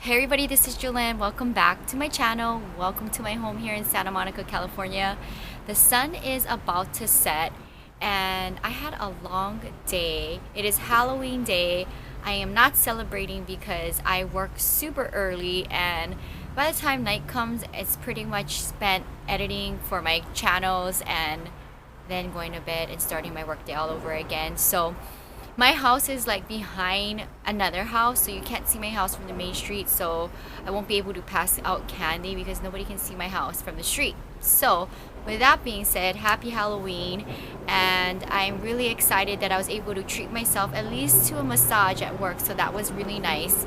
Hey everybody, this is Jewelyn. Welcome back to my channel. Welcome to my home here in Santa Monica, California. The sun is about to set and I had a long day. It is Halloween day. I am not celebrating because I work super early, and by the time night comes, it's pretty much spent editing for my channels and then going to bed and starting my workday all over again. So my house is like behind another house, so you can't see my house from the main street, so I won't be able to pass out candy because nobody can see my house from the street. So with that being said, happy Halloween, and I'm really excited that I was able to treat myself at least to a massage at work, so that was really nice.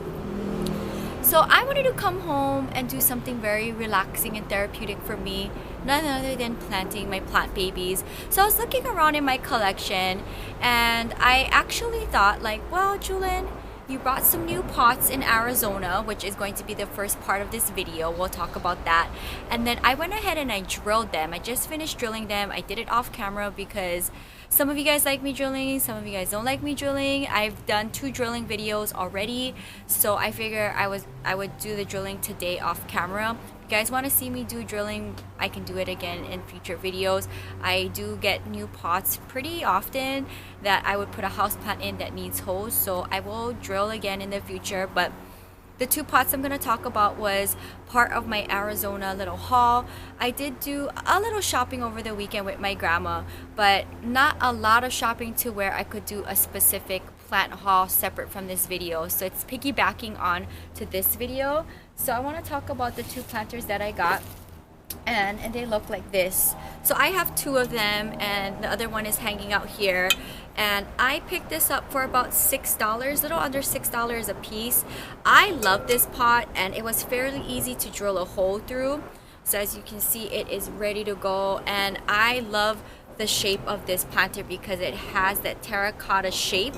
So I wanted to come home and do something very relaxing and therapeutic for me, none other than planting my plant babies. So I was looking around in my collection and I actually thought like, well, Jewelyn, you brought some new pots in Arizona, which is going to be the first part of this video. We'll talk about that. And then I went ahead and I drilled them. I just finished drilling them. I did it off camera because some of you guys like me drilling, some of you guys don't like me drilling. I've done 2 drilling videos already, so I figure I would do the drilling today off camera. If you guys want to see me do drilling, I can do it again in future videos. I do get new pots pretty often that I would put a house plant in that needs holes, so I will drill again in the future. But the 2 pots I'm going to talk about was part of my Arizona little haul. I did do a little shopping over the weekend with my grandma, but not a lot of shopping to where I could do a specific plant haul separate from this video. So it's piggybacking on to this video. So I want to talk about the 2 planters that I got. And they look like this. So I have 2 of them and the other one is hanging out here, and I picked this up for about $6, little under $6 a piece. I love this pot and it was fairly easy to drill a hole through. So as you can see, it is ready to go, and I love the shape of this planter because it has that terracotta shape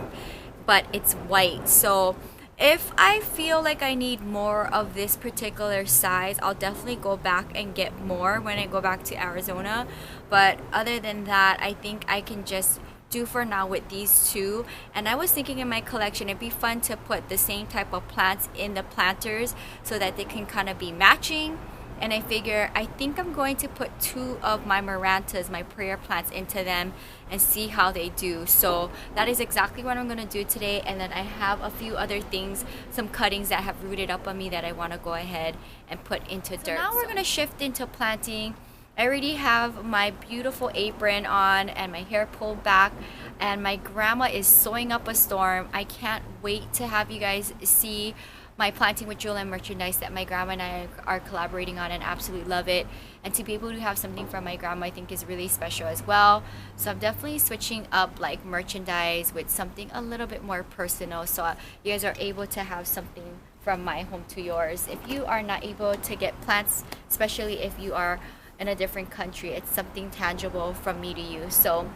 but it's white. So if I feel like I need more of this particular size, I'll definitely go back and get more when I go back to Arizona. But other than that, I think I can just do for now with these 2. And I was thinking in my collection it'd be fun to put the same type of plants in the planters so that they can kind of be matching. And I figure I think I'm going to put 2 of my marantas, my prayer plants, into them and see how they do. So that is exactly what I'm going to do today. And then I have a few other things, some cuttings that have rooted up on me that I want to go ahead and put into dirt. Now we're going to shift into planting. I already have my beautiful apron on and my hair pulled back, and my grandma is sewing up a storm. I can't wait to have you guys see my planting with Jewelyn merchandise that my grandma and I are collaborating on, and absolutely love it. And to be able to have something from my grandma I think is really special as well. So I'm definitely switching up like merchandise with something a little bit more personal, so you guys are able to have something from my home to yours. If you are not able to get plants, especially if you are in a different country, it's something tangible from me to you. So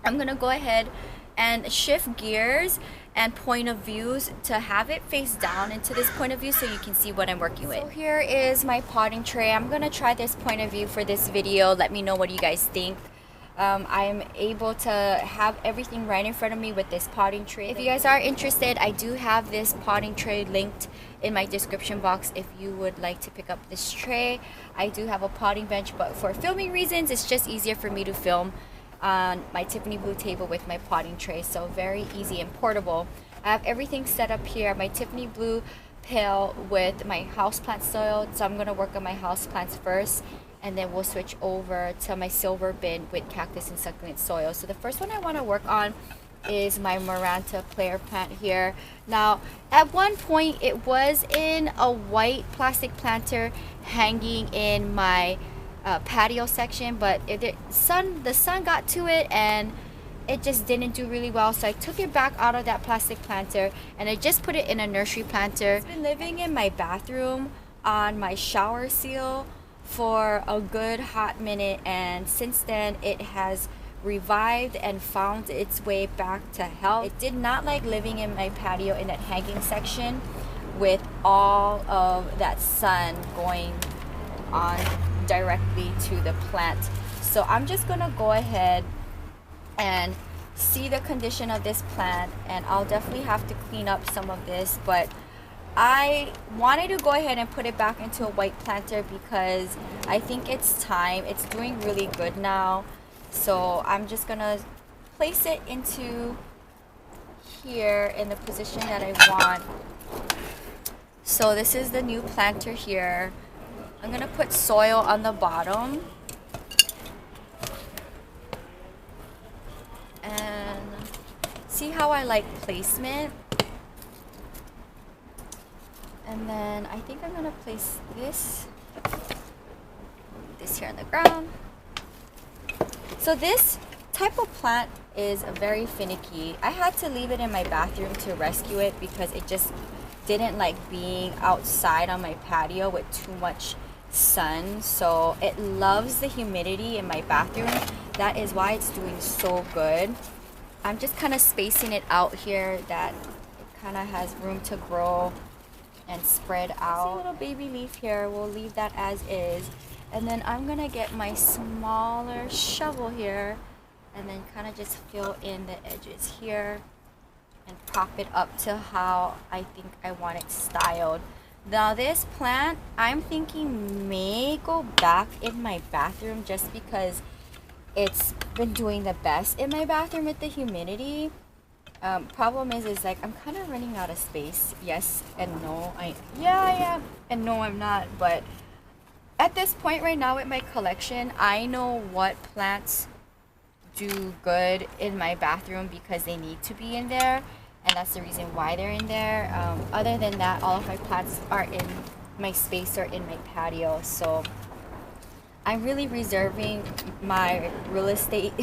I'm gonna go ahead and shift gears and point of views to have it face down into this point of view so you can see what I'm working with. So here is my potting tray. I'm gonna try this point of view for this video. Let me know what you guys think. I'm able to have everything right in front of me with this potting tray. If you guys are interested, I do have this potting tray linked in my description box if you would like to pick up this tray. I do have a potting bench, but for filming reasons it's just easier for me to film on my Tiffany blue table with my potting tray, so very easy and portable. I have everything set up here. My Tiffany blue pail with my houseplant soil, so I'm going to work on my houseplants first, and then we'll switch over to my silver bin with cactus and succulent soil. So the first one I want to work on is my Maranta player plant here. Now at one point it was in a white plastic planter hanging in my patio section, but the sun got to it and it just didn't do really well, so I took it back out of that plastic planter and I just put it in a nursery planter. It's been living in my bathroom on my shower seal for a good hot minute, and since then it has revived and found its way back to health. It did not like living in my patio in that hanging section with all of that sun going on directly to the plant. So I'm just gonna go ahead and see the condition of this plant, and I'll definitely have to clean up some of this, but I wanted to go ahead and put it back into a white planter because I think it's time. It's doing really good now. So I'm just gonna place it into here in the position that I want. So this is the new planter here. I'm gonna put soil on the bottom. And see how I like placement? And then I think I'm gonna place this here on the ground. So this type of plant is very finicky. I had to leave it in my bathroom to rescue it because it just didn't like being outside on my patio with too much sun. So it loves the humidity in my bathroom. That is why it's doing so good. I'm just kind of spacing it out here that it kind of has room to grow and spread out. See a little baby leaf here. We'll leave that as is. And then I'm gonna get my smaller shovel here and then kind of just fill in the edges here and prop it up to how I think I want it styled. Now this plant, I'm thinking may go back in my bathroom just because it's been doing the best in my bathroom with the humidity. Problem is like I'm kind of running out of space. Yes and no. I am and no I'm not. But at this point right now with my collection, I know what plants do good in my bathroom because they need to be in there, and that's the reason why they're in there. Other than that, all of my plants are in my space or in my patio. So I'm really reserving my real estate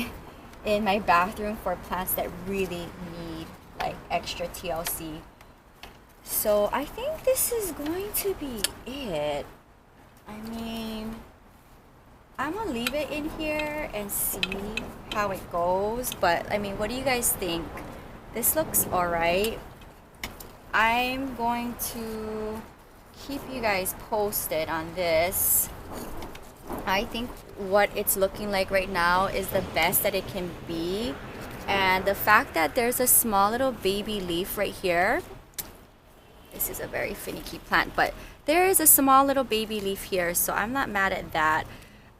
in my bathroom for plants that really need like extra TLC. So I think this is going to be it. I mean, I'm gonna leave it in here and see how it goes. But I mean, what do you guys think? This looks alright. I'm going to keep you guys posted on this. I think what it's looking like right now is the best that it can be. And the fact that there's a small little baby leaf right here. This is a very finicky plant, but there is a small little baby leaf here, so I'm not mad at that.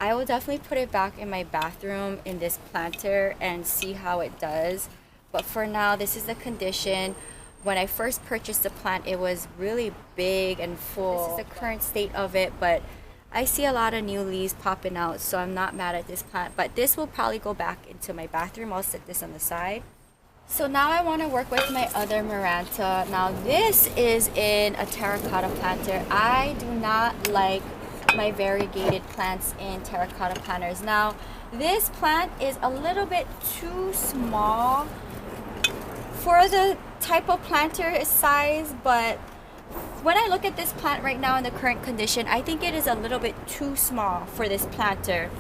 I will definitely put it back in my bathroom in this planter and see how it does. But for now, this is the condition. When I first purchased the plant, it was really big and full. This is the current state of it, but I see a lot of new leaves popping out, so I'm not mad at this plant. But this will probably go back into my bathroom. I'll set this on the side. So now I want to work with my other Maranta. Now this is in a terracotta planter. I do not like my variegated plants in terracotta planters. Now this plant is a little bit too small for the type of planter size, but when I look at this plant right now in the current condition, I think it is a little bit too small for this planter.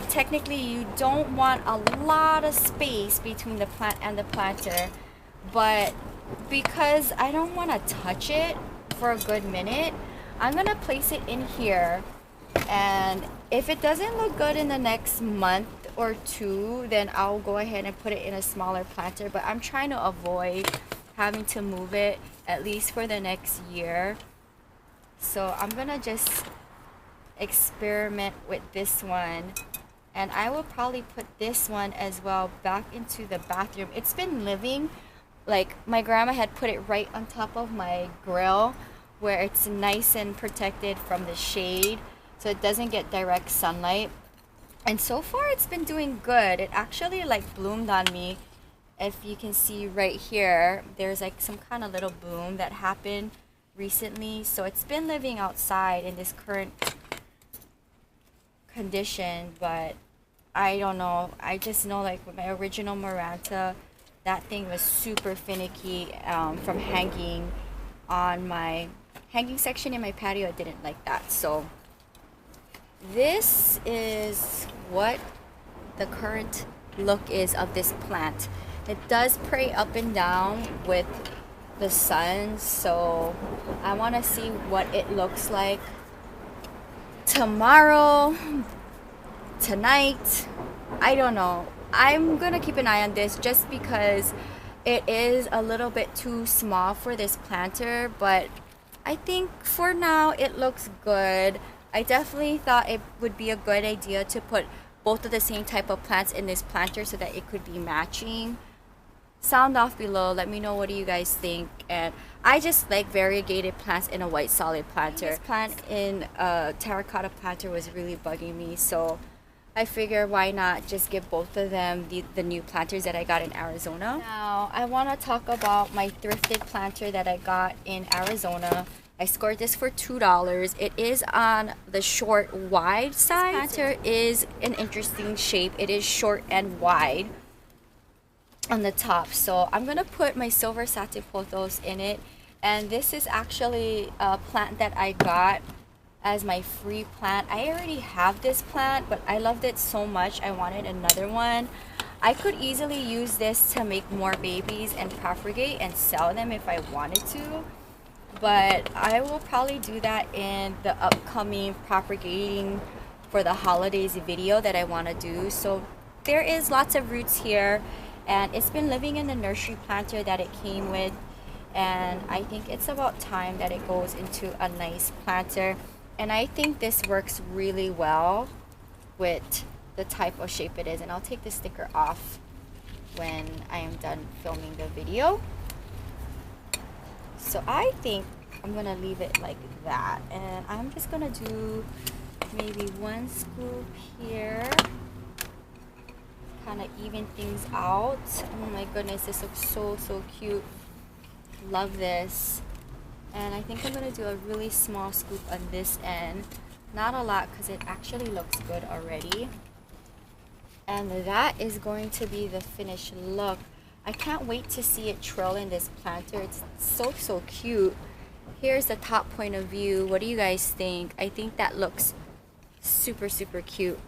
Technically, you don't want a lot of space between the plant and the planter, but because I don't want to touch it for a good minute, I'm going to place it in here. And if it doesn't look good in the next month or two, then I'll go ahead and put it in a smaller planter. But I'm trying to avoid having to move it at least for the next year. So I'm gonna just experiment with this one, and I will probably put this one as well back into the bathroom. It's been living, like my grandma had put it right on top of my grill where it's nice and protected from the shade so it doesn't get direct sunlight. And so far it's been doing good. It actually like bloomed on me. If you can see right here, there's like some kind of little bloom that happened recently. So it's been living outside in this current condition, but I don't know. I just know like with my original Maranta, that thing was super finicky from hanging on my hanging section in my patio. I didn't like that. So this is what the current look is of this plant. It does pray up and down with the sun, so I want to see what it looks like tomorrow, tonight. I don't know. I'm gonna keep an eye on this just because it is a little bit too small for this planter, but I think for now it looks good. I definitely thought it would be a good idea to put both of the same type of plants in this planter so that it could be matching. Sound off below, let me know what do you guys think. And I just like variegated plants in a white solid planter. This plant in a terracotta planter was really bugging me, so I figure why not just give both of them the new planters that I got in Arizona. Now I want to talk about my thrifted planter that I got in Arizona. I scored this for $2. It is on the short wide side. This planter is an interesting shape. It is short and wide on the top, so I'm gonna put my silver satin pothos in it. And this is actually a plant that I got as my free plant. I already have this plant, but I loved it so much I wanted another one. I could easily use this to make more babies and propagate and sell them if I wanted to, but I will probably do that in the upcoming propagating for the holidays video that I want to do. So there is lots of roots here, and it's been living in the nursery planter that it came with, and I think it's about time that it goes into a nice planter. And I think this works really well with the type of shape it is. And I'll take the sticker off when I am done filming the video. So I think I'm gonna leave it like that, and I'm just gonna do maybe one scoop here, kind of even things out. Oh my goodness, this looks so cute. Love this. And I think I'm gonna do a really small scoop on this end, not a lot because it actually looks good already. And that is going to be the finished look. I can't wait to see it trail in this planter. It's so cute. Here's the top point of view. What do you guys think? I think that looks super cute.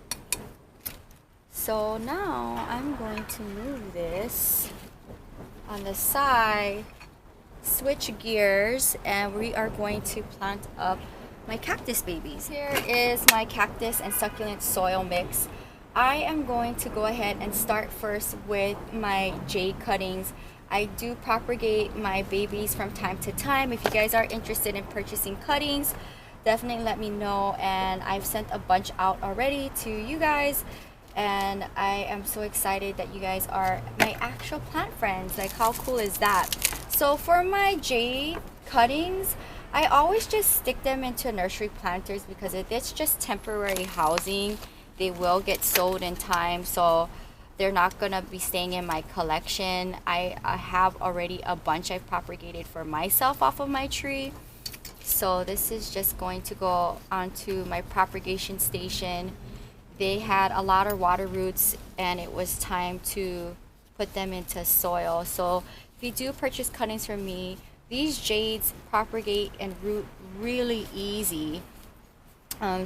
So now I'm going to move this on the side, switch gears, and we are going to plant up my cactus babies. Here is my cactus and succulent soil mix. I am going to go ahead and start first with my jade cuttings. I do propagate my babies from time to time. If you guys are interested in purchasing cuttings, definitely let me know. And I've sent a bunch out already to you guys, and I am so excited that you guys are my actual plant friends. Like, how cool is that? So for my jade cuttings, I always just stick them into nursery planters because it's just temporary housing. They will get sold in time, so they're not gonna be staying in my collection. I have already a bunch I've propagated for myself off of my tree, so this is just going to go onto my propagation station. They had a lot of water roots, and it was time to put them into soil. So if you do purchase cuttings from me, these jades propagate and root really easy.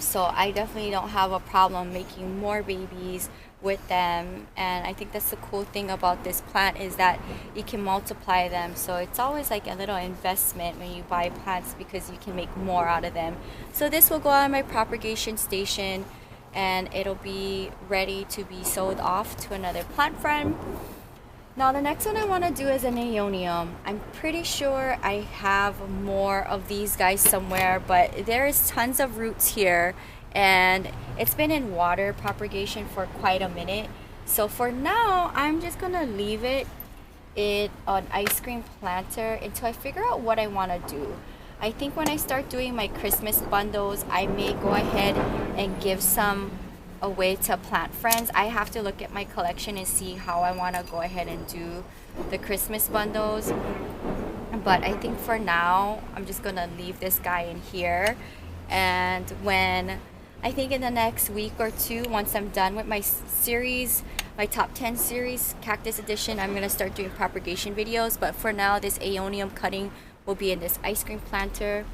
So I definitely don't have a problem making more babies with them. And I think that's the cool thing about this plant, is that you can multiply them. So it's always like a little investment when you buy plants, because you can make more out of them. So this will go on my propagation station, and it'll be ready to be sold off to another plant friend. Now the next one I want to do is an aeonium. I'm pretty sure I have more of these guys somewhere, but there is tons of roots here, and it's been in water propagation for quite a minute. So for now, I'm just gonna leave it in an ice cream planter until I figure out what I want to do. I think when I start doing my Christmas bundles, I may go ahead and give some away to plant friends. I have to look at my collection and see how I want to go ahead and do the Christmas bundles, but I think for now I'm just gonna leave this guy in here. And when I think in the next week or two, once I'm done with my series, my top 10 series cactus edition, I'm gonna start doing propagation videos. But for now, this aeonium cutting will be in this ice cream planter.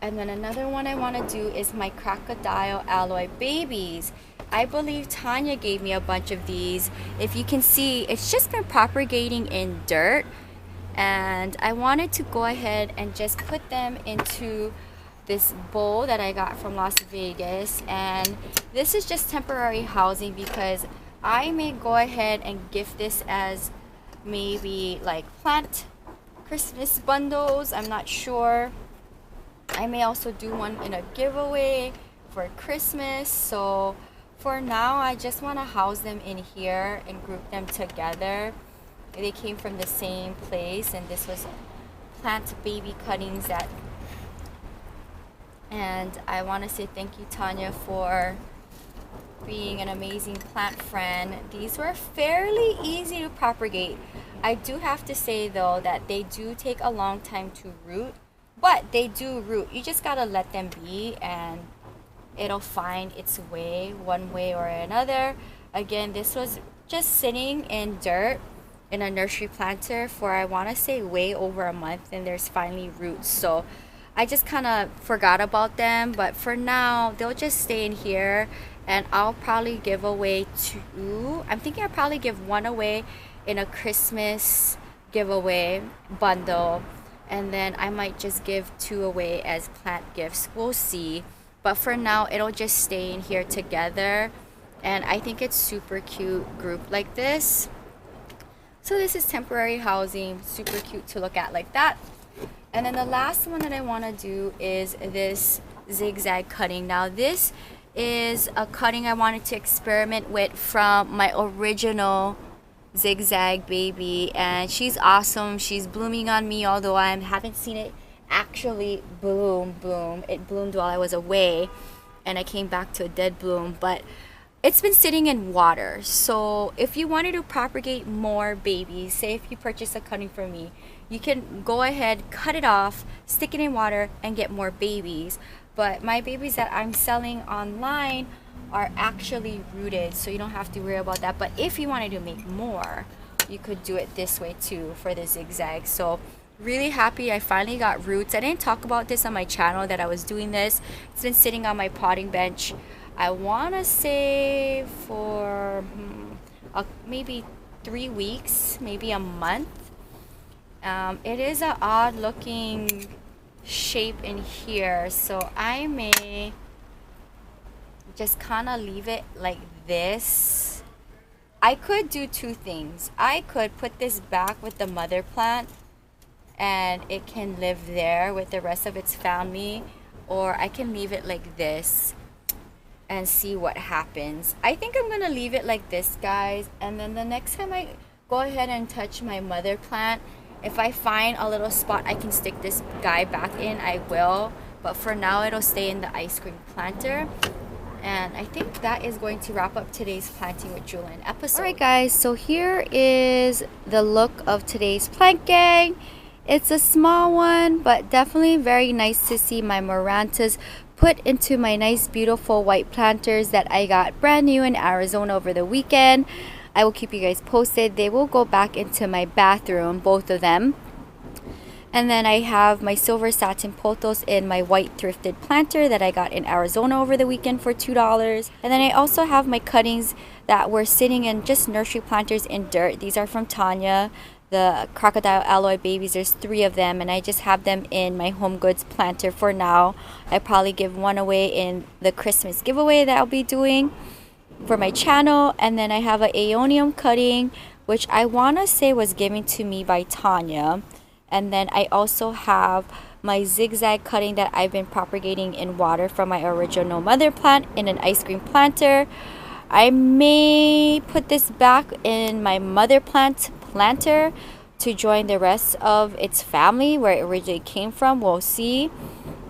And then another one I want to do is my crocodile alloy babies. I believe Tanya gave me a bunch of these. If you can see, it's just been propagating in dirt, and I wanted to go ahead and just put them into this bowl that I got from Las Vegas. And this is just temporary housing because I may go ahead and gift this as maybe like plant Christmas bundles. I'm not sure. I may also do one in a giveaway for Christmas. So for now, I just want to house them in here and group them together. They came from the same place, and this was plant baby cuttings that. And I want to say thank you, Tanya, for being an amazing plant friend. These were fairly easy to propagate. I do have to say though that they do take a long time to root, but they do root. You just gotta let them be and it'll find its way one way or another. Again, this was just sitting in dirt in a nursery planter for I want to say way over a month, and there's finally roots. So I just kind of forgot about them, but for now they'll just stay in here, and I'll probably give away two. I'm thinking I'll probably give one away in a Christmas giveaway bundle, and then I might just give two away as plant gifts. We'll see. But for now, it'll just stay in here together, and I think it's super cute grouped like this. So this is temporary housing, super cute to look at like that. And then the last one that I want to do is this zigzag cutting. Now this is a cutting I wanted to experiment with from my original zigzag baby, and she's awesome. She's blooming on me, although I haven't seen it actually bloom. It bloomed while I was away, and I came back to a dead bloom, but it's been sitting in water. So if you wanted to propagate more babies, say if you purchase a cutting from me, you can go ahead, cut it off, stick it in water, and get more babies. But my babies that I'm selling online are actually rooted, so you don't have to worry about that. But if you wanted to make more, you could do it this way too for the zigzag. So really happy I finally got roots. I didn't talk about this on my channel that I was doing this. It's been sitting on my potting bench, I want to say for maybe 3 weeks, maybe a month. It is an odd looking shape in here, so I may just kind of leave it like this. I could do two things. I could put this back with the mother plant and it can live there with the rest of its family, or I can leave it like this and see what happens. I think I'm gonna leave it like this, guys, and then the next time I go ahead and touch my mother plant, if I find a little spot I can stick this guy back in, I will. But for now, it'll stay in the ice cream planter. And I think that is going to wrap up today's Planting with Jewelyn episode. Alright guys, so here is the look of today's plant gang. It's a small one, but definitely very nice to see my Marantas put into my nice beautiful white planters that I got brand new in Arizona over the weekend. I will keep you guys posted. They will go back into my bathroom, both of them. And then I have my silver satin pothos in my white thrifted planter that I got in Arizona over the weekend for $2. And then I also have my cuttings that were sitting in just nursery planters in dirt. These are from Tanya, the crocodile alloy babies. There's 3 of them, and I just have them in my home goods planter for now. I probably give one away in the Christmas giveaway that I'll be doing for my channel. And then I have an aeonium cutting, which I want to say was given to me by Tanya. And then I also have my zigzag cutting that I've been propagating in water from my original mother plant in an ice cream planter. I may put this back in my mother plant planter to join the rest of its family where it originally came from. We'll see.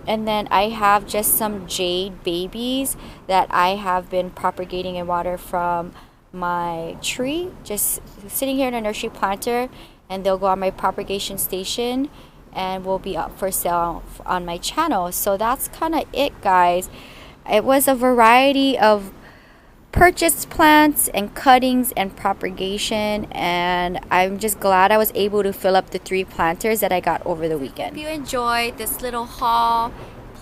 And then I have just some jade babies that I have been propagating in water from my tree, just sitting here in a nursery planter, and they'll go on my propagation station and will be up for sale on my channel. So that's kind of it, guys. It was a variety of purchased plants and cuttings and propagation, and I'm just glad I was able to fill up the 3 planters that I got over the weekend. If you enjoyed this little haul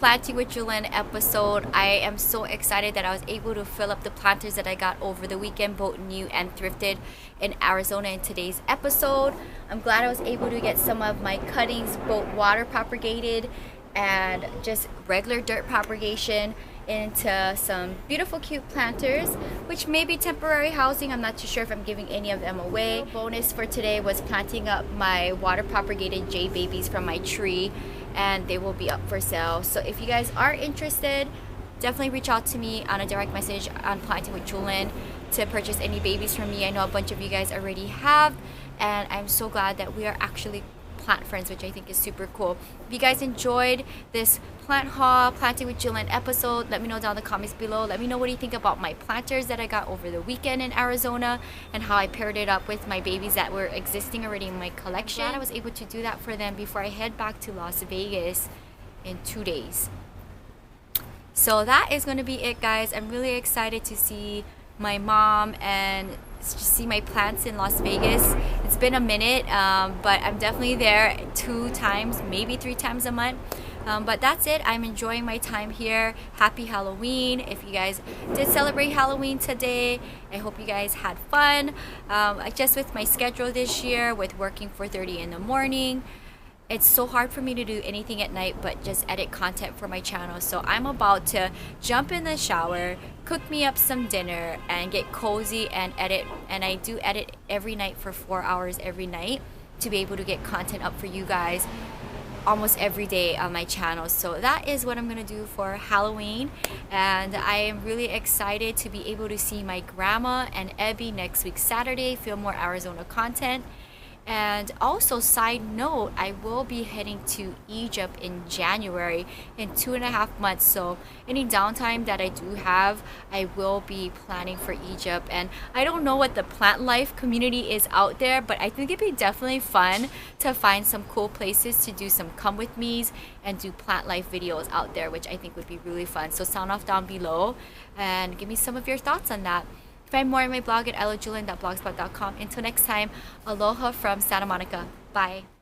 Planting with Jewelyn episode, I am so excited that I was able to fill up the planters that I got over the weekend, both new and thrifted in Arizona in today's episode. I'm glad I was able to get some of my cuttings both water propagated and just regular dirt propagation into some beautiful cute planters, which may be temporary housing. I'm not too sure if I'm giving any of them away. Bonus for today was planting up my water propagated jade babies from my tree, and they will be up for sale. So if you guys are interested, definitely reach out to me on a direct message on Planting with Jewelyn to purchase any babies from me. I know a bunch of you guys already have, and I'm so glad that we are actually plant friends, which I think is super cool. If you guys enjoyed this plant haul, Planting with Jewelyn episode, let me know down in the comments below. Let me know what you think about my planters that I got over the weekend in Arizona and how I paired it up with my babies that were existing already in my collection. I'm glad I was able to do that for them before I head back to Las Vegas in 2 days. So that is going to be it, guys. I'm really excited to see my mom and just see my plants in Las Vegas. It's been a minute, but I'm definitely there 2 times, maybe 3 times a month. But that's it. I'm enjoying my time here. Happy Halloween. If you guys did celebrate Halloween today, I hope you guys had fun. Just with my schedule this year, with working 4:30 in the morning, it's so hard for me to do anything at night but just edit content for my channel. So I'm about to jump in the shower, cook me up some dinner, and get cozy and edit. And I do edit every night for 4 hours every night to be able to get content up for you guys almost every day on my channel. So that is what I'm gonna do for Halloween, and I am really excited to be able to see my grandma and Ebby next week Saturday, film more Arizona content. And also, side note, I will be heading to Egypt in January in 2.5 months. So any downtime that I do have, I will be planning for Egypt. And I don't know what the plant life community is out there, but I think it'd be definitely fun to find some cool places to do some come with me's and do plant life videos out there, which I think would be really fun. So sound off down below and give me some of your thoughts on that. Find more on my blog at ilovejewelyn.blogspot.com. Until next time, aloha from Santa Monica. Bye.